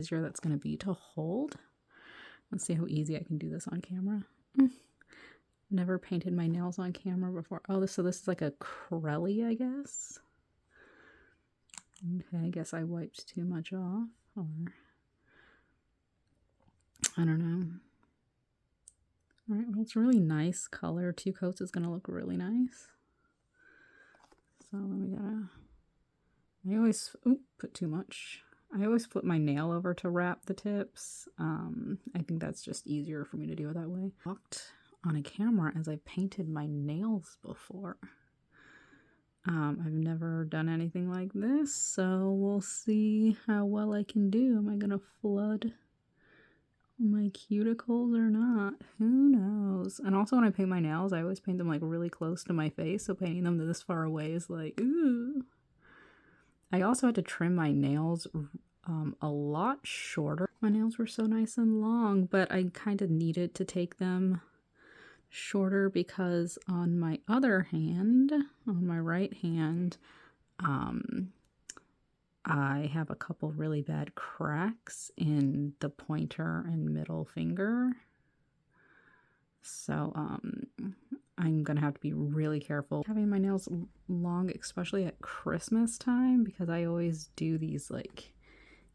easier that's going to be to hold. Let's see how easy I can do this on camera. Never painted my nails on camera before. Oh, so this is like a Crelly, I guess. Okay, I guess I wiped too much off, or I don't know. All right, well, it's a really nice color. 2 coats is going to look really nice. So I always put too much. I always flip my nail over to wrap the tips. I think that's just easier for me to do it that way. Walked on a camera as I painted my nails before. I've never done anything like this, so we'll see how well I can do. Am I gonna flood my cuticles or not? Who knows? And also when I paint my nails, I always paint them like really close to my face, so painting them this far away is like, ooh. I also had to trim my nails a lot shorter. My nails were so nice and long, but I kind of needed to take them shorter because on my other hand, on my right hand, I have a couple really bad cracks in the pointer and middle finger. So I'm gonna have to be really careful having my nails long, especially at Christmas time, because I always do these like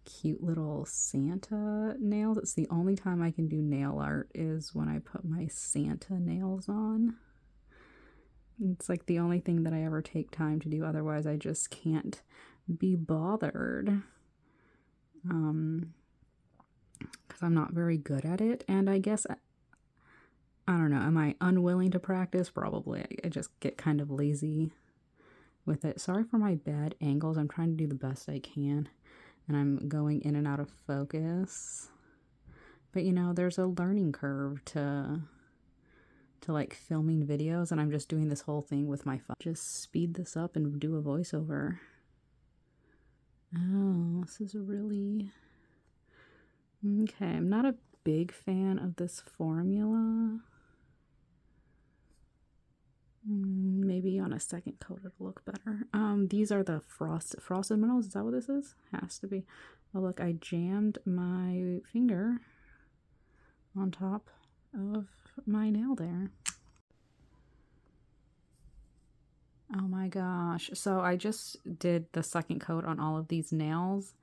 cute little Santa nails. It's the only time I can do nail art is when I put my Santa nails on. It's like the only thing that I ever take time to do. Otherwise, I just can't be bothered. Because I'm not very good at it. And I guess, I don't know, am I unwilling to practice? Probably. I just get kind of lazy with it. Sorry for my bad angles. I'm trying to do the best I can. And I'm going in and out of focus. But you know, there's a learning curve to like filming videos, and I'm just doing this whole thing with my phone. Just speed this up and do a voiceover. Oh, this is really... Okay, I'm not a big fan of this formula. Maybe on a second coat it'll look better. These are the frosted minerals. Is that what this is? Has to be. Oh look, I jammed my finger on top of my nail there. Oh my gosh. So I just did the second coat on all of these nails.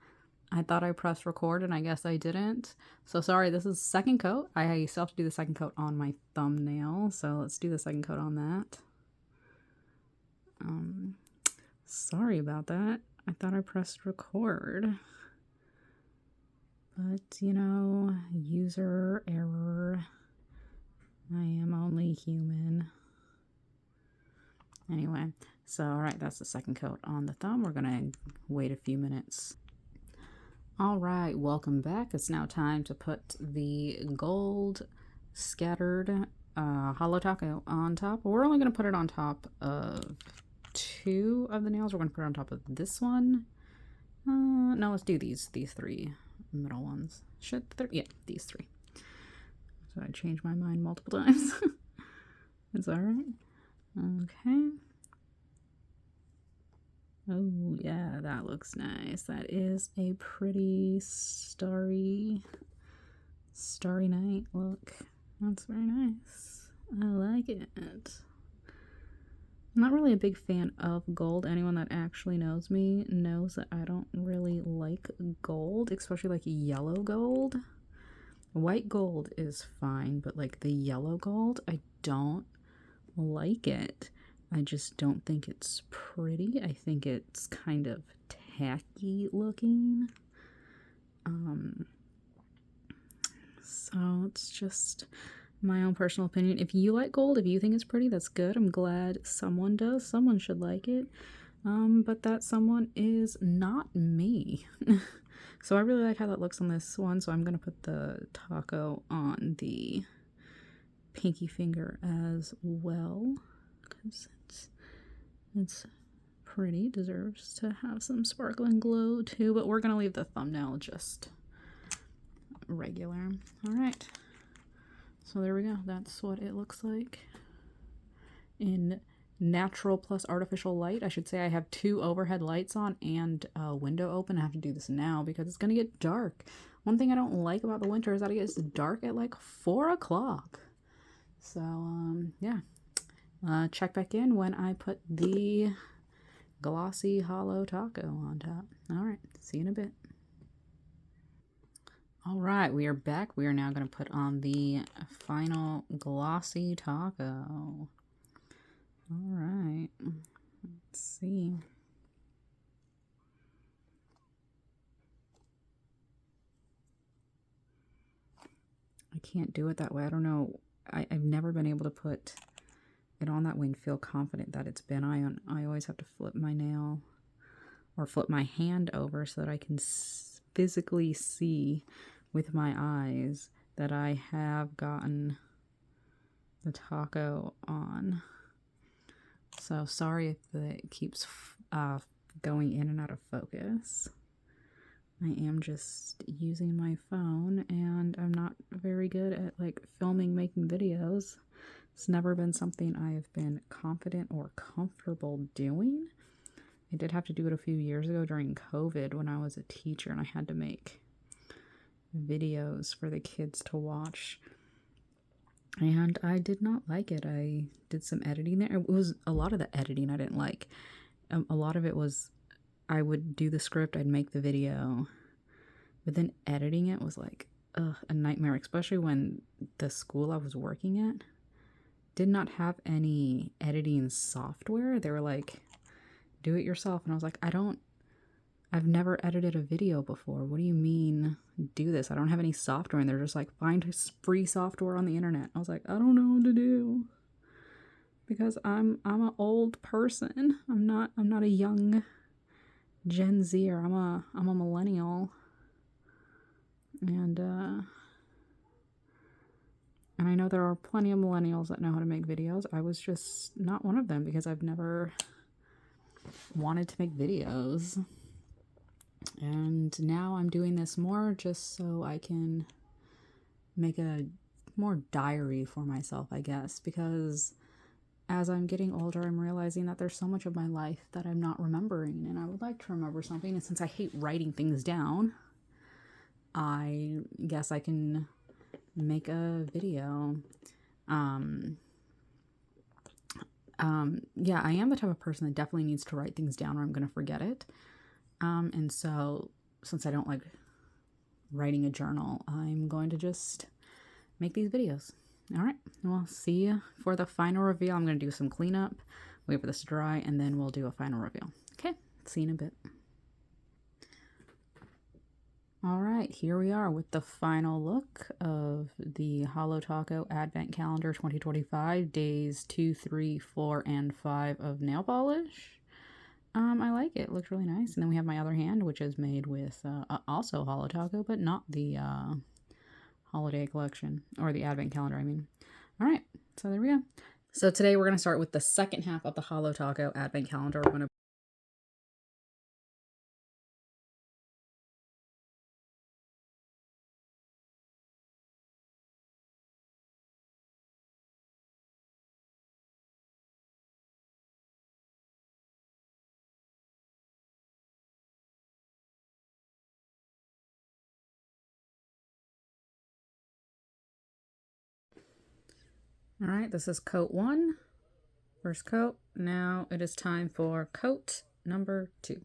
I thought I pressed record and I guess I didn't. So sorry, this is second coat. I still have to do the second coat on my thumbnail. So let's do the second coat on that. Sorry about that. I thought I pressed record. But, you know, user error. I am only human. Anyway, so all right, that's the second coat on the thumb. We're gonna wait a few minutes. All right, welcome back. It's now time to put the gold scattered Holo Taco on top. We're only gonna put it on top of 2 of the nails. We're gonna put it on top of this one. No, let's do these 3 middle ones. Yeah, these 3. So I changed my mind multiple times. It's all right. Okay. Oh yeah, that looks nice. That is a pretty starry night look. That's very nice. I like it. I'm not really a big fan of gold. Anyone that actually knows me knows that I don't really like gold, especially like yellow gold. White gold is fine, but like the yellow gold, I don't like it. I just don't think it's pretty. I think it's kind of tacky looking. So it's just my own personal opinion. If you like gold, if you think it's pretty, that's good. I'm glad someone does. Someone should like it. But that someone is not me. So I really like how that looks on this one. So I'm going to put the taco on the pinky finger as well, because it's pretty. Deserves to have some sparkling glow too, but we're going to leave the thumbnail just regular. All right. So there we go. That's what it looks like in natural plus artificial light. I should say I have 2 overhead lights on and a window open. I have to do this now because it's gonna get dark. One thing I don't like about the winter is that it gets dark at like 4 o'clock. So yeah, check back in when I put the glossy Holo Taco on top. All right, see you in a bit. All right, we are back. We are now going to put on the final glossy taco. All right, let's see. I can't do it that way. I don't know. I've never been able to put it on that way and feel confident that it's been on. I always have to flip my nail or flip my hand over so that I can physically see with my eyes that I have gotten the taco on. So sorry if it keeps going in and out of focus. I am just using my phone and I'm not very good at like filming, making videos. It's never been something I have been confident or comfortable doing. I did have to do it a few years ago during COVID when I was a teacher and I had to make videos for the kids to watch. And I did not like it. I did some editing there. It was a lot of the editing I didn't like. A lot of it was I would do the script, I'd make the video, but then editing it was like a nightmare, especially when the school I was working at did not have any editing software. They were like, do it yourself. And I was like, I've never edited a video before. What do you mean do this? I don't have any software. And they're just like, find free software on the internet. I was like, I don't know what to do. Because I'm an old person. I'm not a young Gen Zer. I'm a millennial. And I know there are plenty of millennials that know how to make videos. I was just not one of them because I've never wanted to make videos. And now I'm doing this more just so I can make a more diary for myself, I guess, because as I'm getting older, I'm realizing that there's so much of my life that I'm not remembering, and I would like to remember something. And since I hate writing things down, I guess I can make a video. Yeah, I am the type of person that definitely needs to write things down or I'm going to forget it. And so since I don't like writing a journal, I'm going to just make these videos. All right, we'll see you for the final reveal. I'm going to do some cleanup, wait for this to dry, and then we'll do a final reveal. Okay, see you in a bit. All right, here we are with the final look of the Holo Taco Advent Calendar 2025, days 2, 3, 4, and 5 of nail polish. I like it. It looks really nice. And then we have my other hand, which is made with also Holo Taco, but not the holiday collection, or the Advent Calendar, I mean. All right, so there we go. So today we're going to start with the second half of the Holo Taco Advent Calendar. We're going to All right, this is coat 1, first coat. Now it is time for coat number 2.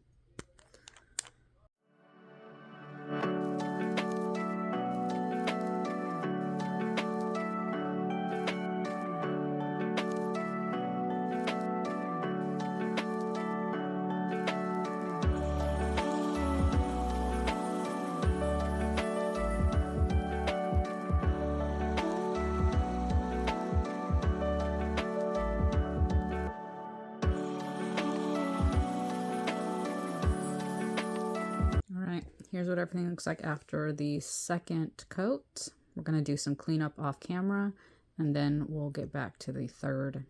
Here's what everything looks like after the second coat. We're going to do some cleanup off camera, and then we'll get back to the third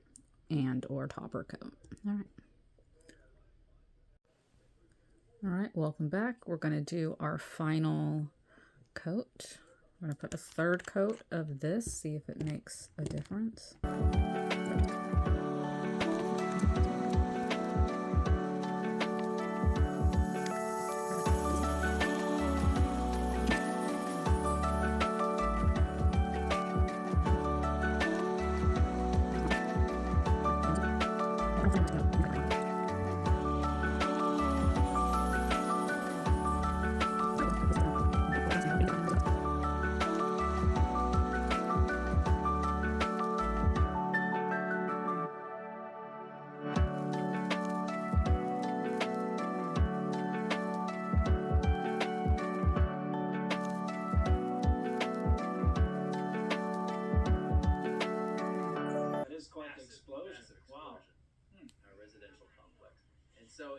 and or topper coat. All right. All right, welcome back. We're going to do our final coat. We're going to put a third coat of this, see if it makes a difference. So